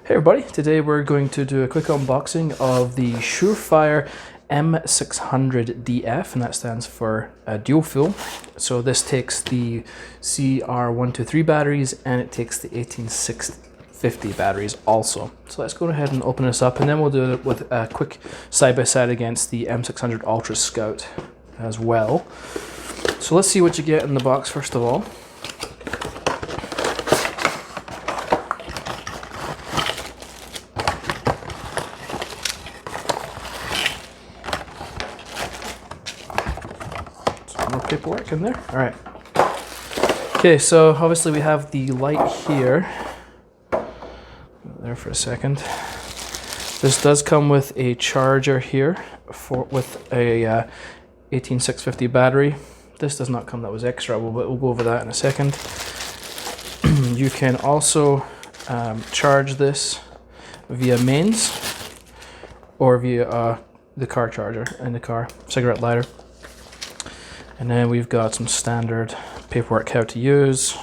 Hey everybody, today we're going to do a quick unboxing of the SUREFIRE M600DF, and that stands for dual fuel. So this takes the CR123 batteries and it takes the 18650 batteries also. So let's go ahead and open this up, and then we'll do it with a quick side-by-side against the M600 Ultra Scout as well. So let's see what you get in the box first of all. More paperwork in there. All right. Okay, so obviously we have the light here. There for a second. This does come with a charger here with a 18650 battery. This does not come, that was extra, but we'll go over that in a second. You can also charge this via mains or via the car charger in the car, cigarette lighter. And then we've got some standard paperwork, how to use,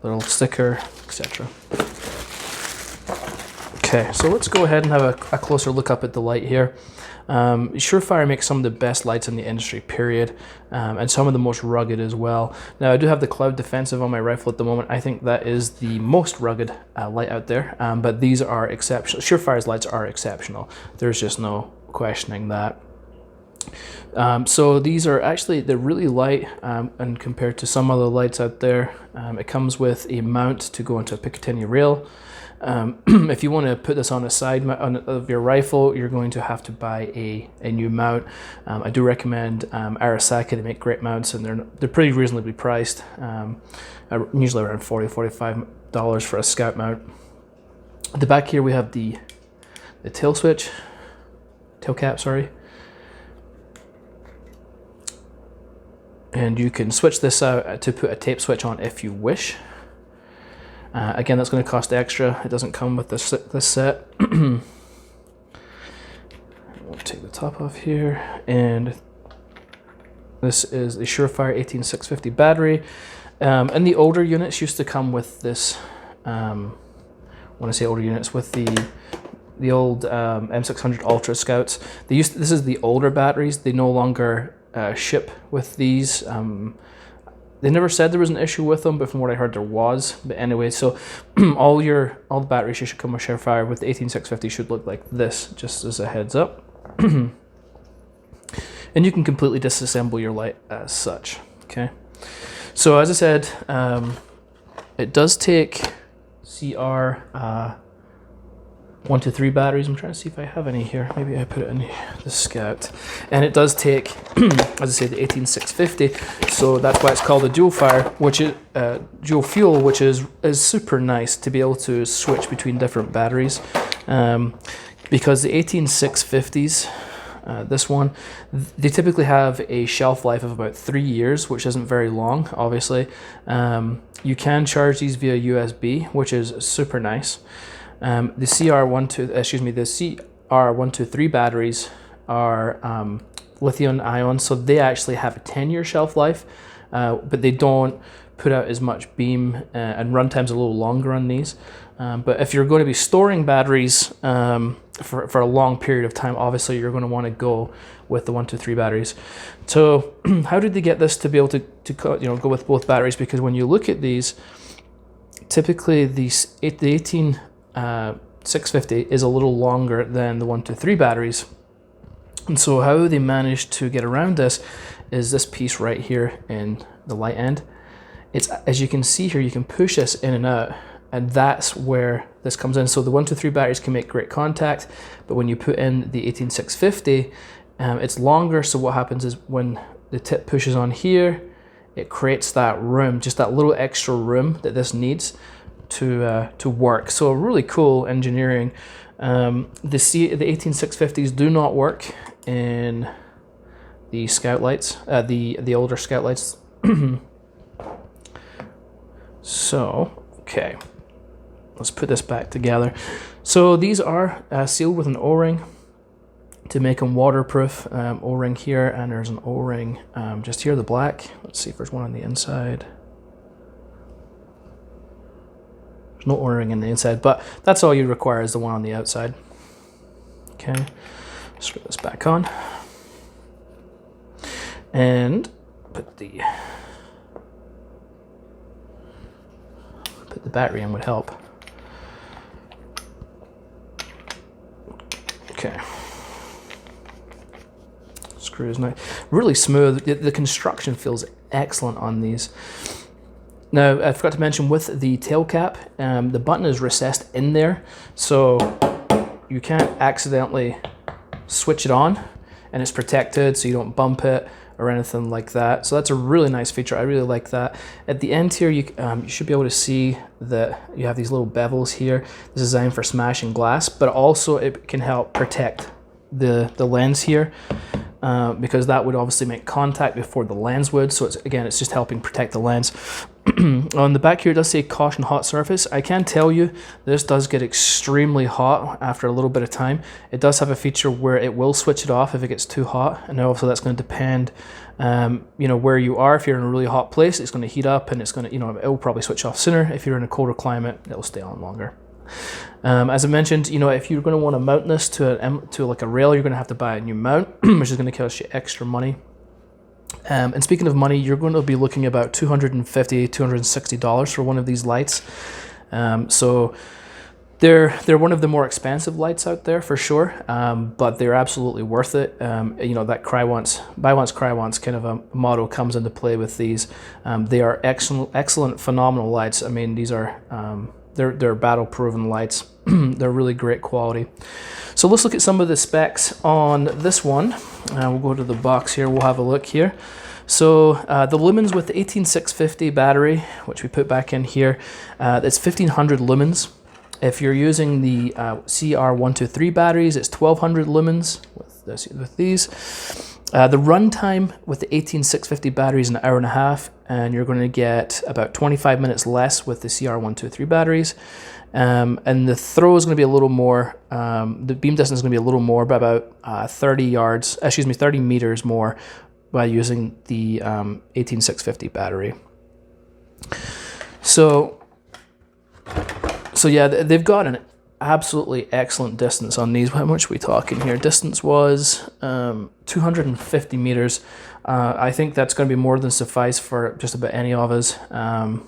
little sticker, etc. Okay, so let's go ahead and have a closer look up at the light here. SUREFIRE makes some of the best lights in the industry, period, and some of the most rugged as well. Now I do have the Cloud Defensive on my rifle at the moment. I think that is the most rugged light out there, but these are exceptional. SUREFIRE's lights are exceptional. There's just no questioning that. So these are actually, they're really light, and compared to some other lights out there, it comes with a mount to go into a Picatinny rail. If you want to put this on a side of your rifle, you're going to have to buy a new mount. I do recommend Arasaka. They make great mounts, and they're pretty reasonably priced, usually around $40–45 for a Scout mount. At the back here we have the tail cap, sorry. And you can switch this out to put a tape switch on if you wish. Again, that's going to cost extra. It doesn't come with this set. We'll take the top off here, and this is the SUREFIRE 18650 battery. And the older units used to come with this. When I say older units, with the old M600 Ultra Scouts, this is the older batteries. They no longer ship with these. They never said there was an issue with them, but from what I heard there was. But anyway, so all the batteries should come with SUREFIRE with the 18650 should look like this, just as a heads up. And you can completely disassemble your light as such. Okay, so as I said, it does take CR123 batteries. I'm trying to see if I have any here. Maybe I put it in the Scout. And it does take, as I say, the 18650. So that's why it's called a dual fire, which is dual fuel, which is super nice to be able to switch between different batteries. Because the 18650s, this one, they typically have a shelf life of about 3 years, which isn't very long, obviously. You can charge these via USB, which is super nice. The CR123 batteries are lithium ion, so they actually have a 10-year shelf life, but they don't put out as much beam, and run time's a little longer on these. But if you're going to be storing batteries for a long period of time, obviously you're going to want to go with the 123 batteries. So how did they get this to be able to go with both batteries? Because when you look at these, typically the 18650 is a little longer than the 123 batteries. And so how they managed to get around this is this piece right here in the light end. It's, as you can see here, you can push this in and out, and that's where this comes in. So the 123 batteries can make great contact, but when you put in the 18650, it's longer. So what happens is when the tip pushes on here, it creates that room, just that little extra room that this needs to work. So really cool engineering. The 18650s do not work in the Scout lights, the older Scout lights. So okay, let's put this back together. So these are sealed with an O-ring to make them waterproof. O-ring here, and there's an O-ring just here, the black. Let's see if there's one on the inside. There's no O-ring in the inside, but that's all you require is the one on the outside. Okay, screw this back on. And put the battery in would help. Okay. Screws nice, really smooth. The construction feels excellent on these. Now, I forgot to mention with the tail cap, the button is recessed in there, so you can't accidentally switch it on, and it's protected so you don't bump it or anything like that. So that's a really nice feature. I really like that. At the end here, you should be able to see that you have these little bevels here. This is designed for smashing glass, but also it can help protect the lens here. Because that would obviously make contact before the lens would. So it's just helping protect the lens. On the back here, it does say caution hot surface. I can tell you this does get extremely hot after a little bit of time. It does have a feature where it will switch it off if it gets too hot. And also that's going to depend, where you are. If you're in a really hot place, it's going to heat up and it's going to, it will probably switch off sooner. If you're in a colder climate, it will stay on longer. As I mentioned, if you're going to want to mount this to like a rail, you're going to have to buy a new mount, which is going to cost you extra money. And speaking of money, you're going to be looking about $250, $260 for one of these lights. So they're one of the more expensive lights out there for sure, but they're absolutely worth it. That buy once, cry once kind of a motto comes into play with these. They are excellent, phenomenal lights. I mean, these are they're battle-proven lights. They're really great quality. So let's look at some of the specs on this one. We'll go to the box here. We'll have a look here. So the lumens with the 18650 battery, which we put back in here, it's 1500 lumens. If you're using the CR123 batteries, it's 1200 lumens with these. The runtime with the 18650 battery is an hour and a half, and you're going to get about 25 minutes less with the CR123 batteries. And the throw is going to be a little more, the beam distance is going to be a little more, by about 30 meters more by using the 18650 battery. So yeah, they've got an absolutely excellent distance on these. How much are we talking here? Distance was 250 meters. I think that's going to be more than suffice for just about any of us. I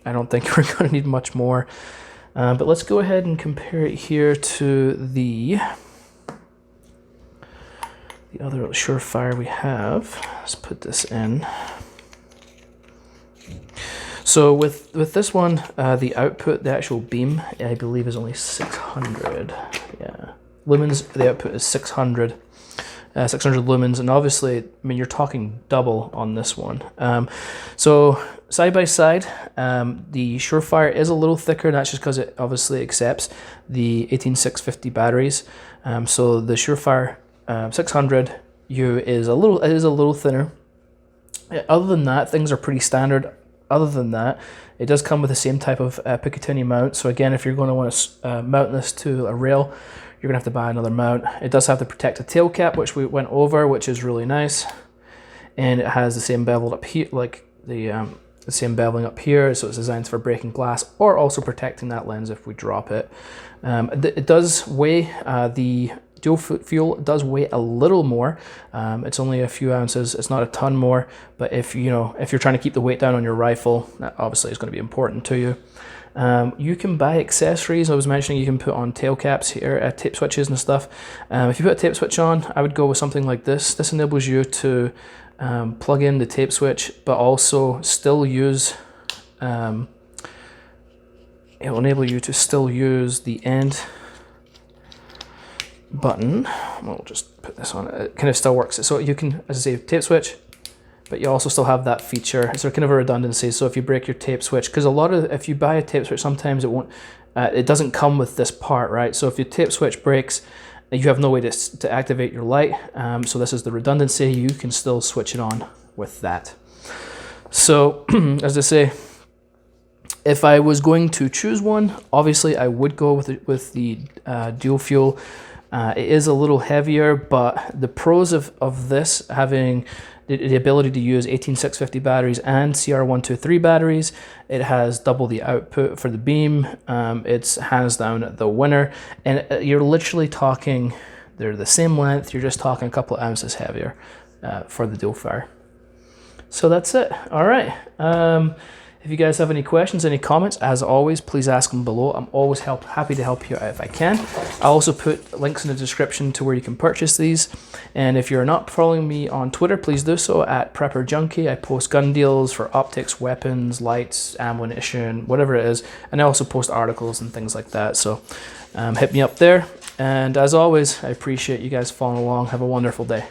don't think we're going to need much more. But let's go ahead and compare it here to the other SUREFIRE we have. Let's put this in. So with this one, the output, the actual beam, I believe is only 600. Yeah, lumens. The output is 600 lumens, and obviously, I mean, you're talking double on this one. So side by side, the SUREFIRE is a little thicker, and that's just because it obviously accepts the 18650 batteries. So the SUREFIRE 600U is a little thinner. Other than that, things are pretty standard. Other than that, it does come with the same type of Picatinny mount. So again, if you're going to want to mount this to a rail, you're going to have to buy another mount. It does have the protective tail cap, which we went over, which is really nice. And it has the same bevel up here, like the same beveling up here. So it's designed for breaking glass or also protecting that lens if we drop it. It does weigh, the dual fuel does weigh a little more. It's only a few ounces. It's not a ton more, but if you're trying to keep the weight down on your rifle, that obviously is going to be important to you. You can buy accessories. I was mentioning you can put on tail caps here, tape switches and stuff. If you put a tape switch on, I would go with something like this. This enables you to plug in the tape switch, but also still use. It will enable you to still use the end button. We'll just put this on. It kind of still works. So you can, as I say, tape switch, but you also still have that feature. It's kind of a redundancy. So if you break your tape switch, because if you buy a tape switch, sometimes it won't. It doesn't come with this part, right? So if your tape switch breaks, you have no way to activate your light. So this is the redundancy. You can still switch it on with that. So as I say, if I was going to choose one, obviously I would go with the dual fuel. It is a little heavier, but the pros of this, having the ability to use 18650 batteries and CR123 batteries, it has double the output for the beam. It's hands down the winner, and you're literally talking, they're the same length, you're just talking a couple of ounces heavier for the dual fire. So that's it. All right. If you guys have any questions, any comments, as always, please ask them below. I'm always happy to help you out if I can. I'll also put links in the description to where you can purchase these. And if you're not following me on Twitter, please do so at Prepper Junkie. I post gun deals for optics, weapons, lights, ammunition, whatever it is. And I also post articles and things like that. So hit me up there. And as always, I appreciate you guys following along. Have a wonderful day.